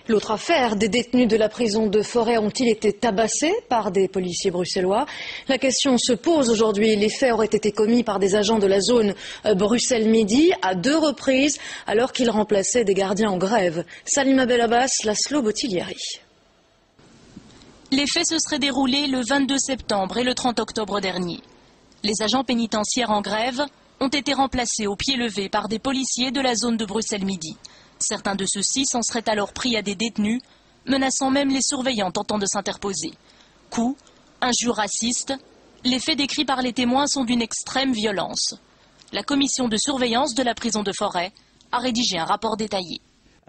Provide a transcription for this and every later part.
L'autre affaire, des détenus de la prison de Forêt ont-ils été tabassés par des policiers bruxellois? La question se pose aujourd'hui. Les faits auraient été commis par des agents de la zone Bruxelles-Midi à 2 reprises alors qu'ils remplaçaient des gardiens en grève. Salima Belabbas, Laszlo Botiliari. Les faits se seraient déroulés le 22 septembre et le 30 octobre dernier. Les agents pénitentiaires en grève ont été remplacés au pied levé par des policiers de la zone de Bruxelles-Midi. Certains de ceux-ci s'en seraient alors pris à des détenus, menaçant même les surveillants tentant de s'interposer. Coups, injures racistes, les faits décrits par les témoins sont d'une extrême violence. La commission de surveillance de la prison de Forêt a rédigé un rapport détaillé.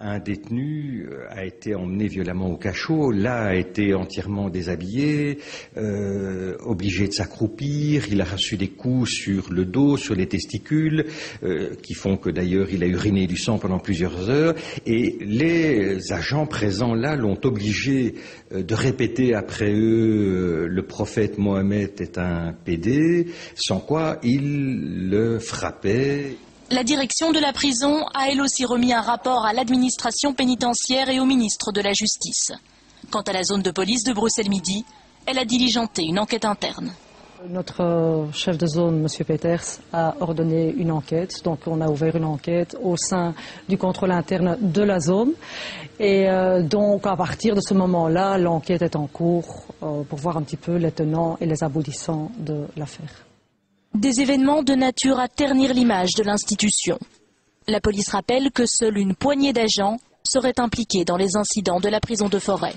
Un détenu a été emmené violemment au cachot, là a été entièrement déshabillé, obligé de s'accroupir, il a reçu des coups sur le dos, sur les testicules, qui font que d'ailleurs il a uriné du sang pendant plusieurs heures, et les agents présents là l'ont obligé de répéter après eux le prophète Mohammed est un pédé, sans quoi ils le frappaient. La direction de la prison a elle aussi remis un rapport à l'administration pénitentiaire et au ministre de la Justice. Quant à la zone de police de Bruxelles-Midi, elle a diligenté une enquête interne. Notre chef de zone, M. Peters, a ordonné une enquête. Donc on a ouvert une enquête au sein du contrôle interne de la zone. Et donc à partir de ce moment-là, l'enquête est en cours pour voir un petit peu les tenants et les aboutissants de l'affaire. Des événements de nature à ternir l'image de l'institution. La police rappelle que seule une poignée d'agents seraient impliqués dans les incidents de la prison de Forêt.